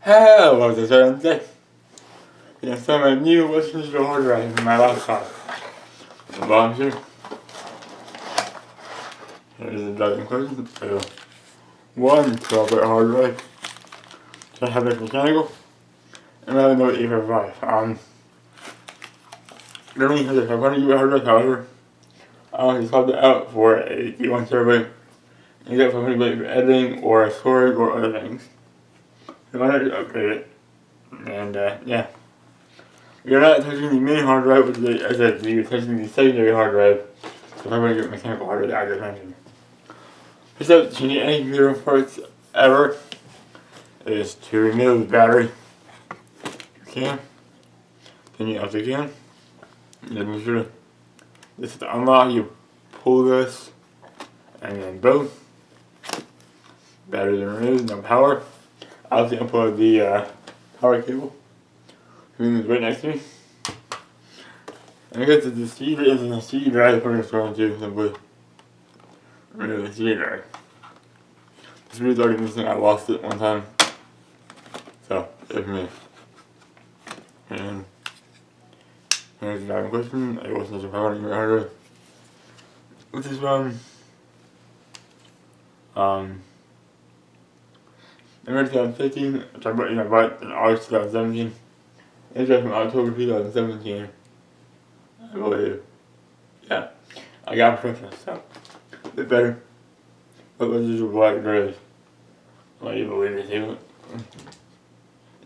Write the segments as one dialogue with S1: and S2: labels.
S1: Hello, this is today. I found my new Western Digital hard drive in my laptop. The bottom here. Here's the drive in question. So, 12-bit hard drive. So I have it mechanical. And I have Lenovo E545. It only has a 500 GB hard drive, however. I just swapped it out for a 1 terabyte. You get 500 GB for editing or storage or other things. So I wanted to upgrade it. And yeah. You're not touching the main hard drive with the SSD, you're touching the secondary hard drive. So if I'm going to get mechanical hard drive, I just mentioned. So to need any computer parts ever is to remove the battery. You can. Then you also can. And then make sure this is to unlock, you pull this, and then boom. Batteries are removed, no power. I also unplug the power cable. It's right next to me. And I guess the CD isn't the CD drive I'm just going to simply remove the CD drive. This video's already missing, I lost it one time. So, it's me. And here's the drive in question. It wasn't such a 500 GB hard drive. Which is November 2015, which I bought in August 2017. It's from October 2017, I believe. Yeah, I got it for Christmas, so a bit better. But this is a black drive. Well, you believe it, too.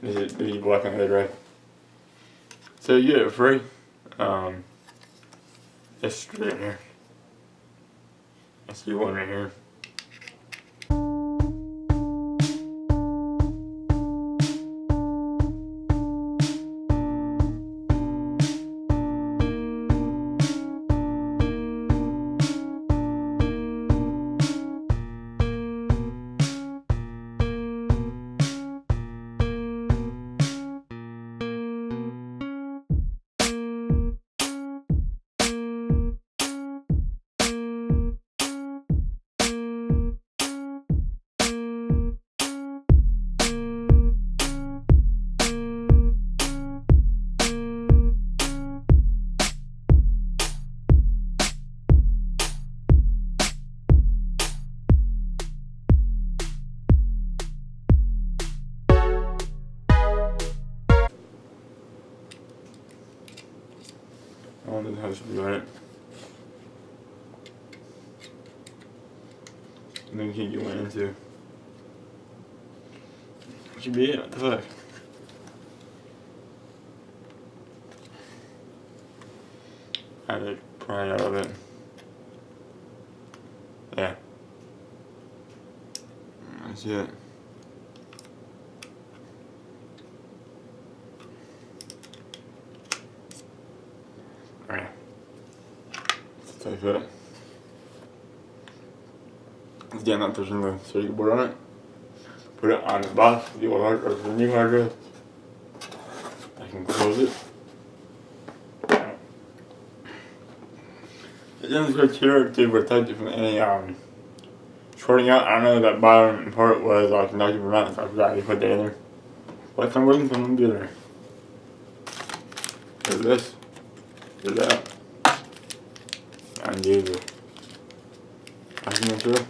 S1: This is black on the drive. So you get it free. It's straight in here. I see one right here. I don't know how this should be right. And then you went into. That should be it, what the fuck? I had to pry out of it. Yeah. That's it. Alright. Let's take that. Again, not touching the circuit board on it. Put it on the box, the old hard or the new hard drive. I can close it. It doesn't go to protect it from any shorting out. I don't know that bottom part was conductive or not, so I forgot to put that in there. But some reason someone be there. There's this. There's that. Undo the packing material.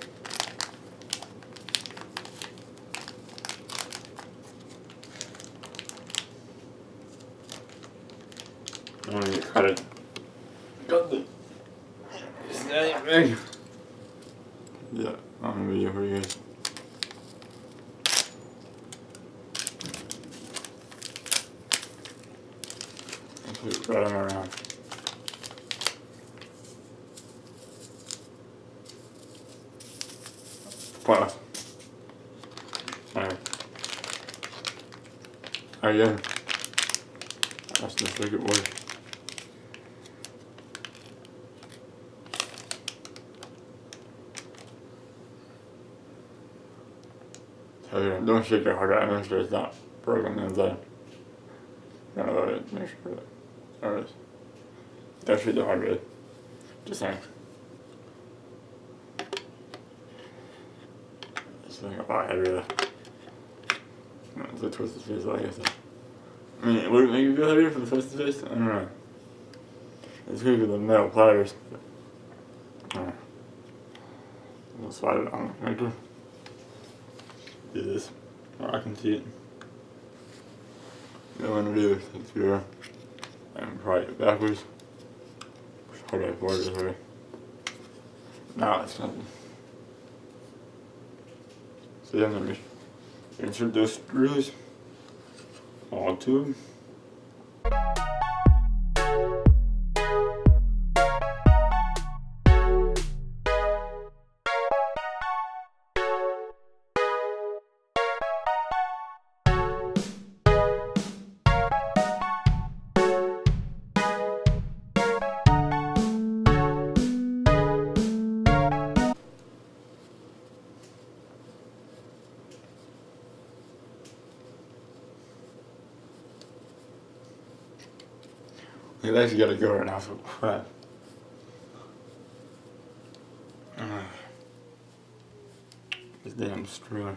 S1: I'm gonna cut it. Cut the snake. Yeah, on the video for you guys. I'll put it right on around. Pointless. Alright. Again. That's the circuit board. So don't shake your hard drive, make sure it's not broken inside. Gotta load it, make sure that there it is. Don't shake the hard drive. Just saying. This thing a lot heavier. It's a twisted face, like I said. I mean, would it make you feel heavier for the twisted face? I don't know. It's good for the metal pliers. I'll slide it on the connector. Do this. I can see it. What I'm gonna do is take here and pry it backwards. How do I forward this way? Now it's nothing. So then let me insert those screws, all two of them. It actually gotta go right now, so crap. This damn screw.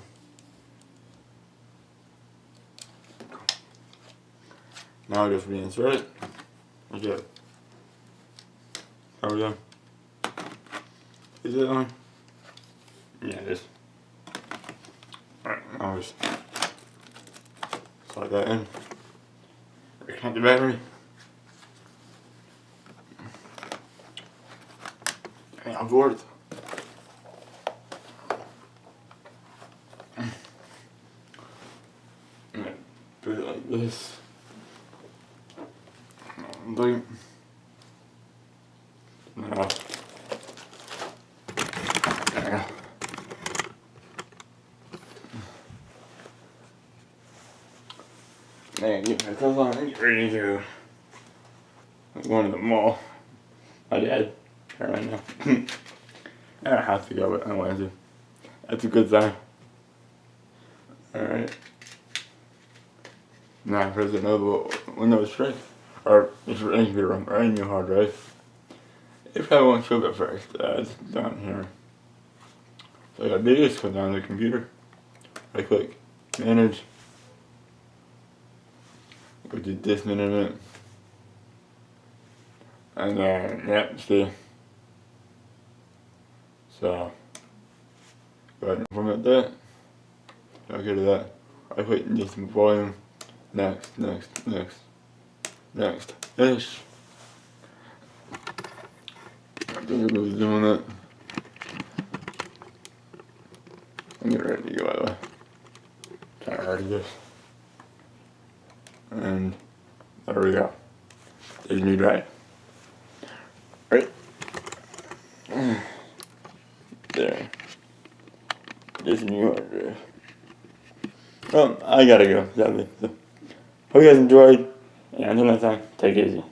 S1: Now I just reinsert it. Okay. How we go? Is it on? Yeah, it is. Alright, now just slide that in. Reconnect the battery. And on board. Put it like this. Now, man, get my clothes on and get ready to go. I'm going to the mall. My dad, right now. I don't have to go, but I want to. That's a good sign. Alright. Now, here's another Windows tray. Or if your computer or any new hard drive. It probably won't show up at first. It's down here. So I got this, go down to the computer. Right click, manage. Go to disk management. And then, yep, see. So, go ahead and format that. Okay to that. Right click, need some volume. Next. Finish. I think it was doing that. I'm getting ready to go out of the way. Trying to hurry this. And there we go. There's a new drive. Right? There. There's a new hard drive. Well, I gotta go, sadly. So, hope you guys enjoyed. And until next time, take it easy.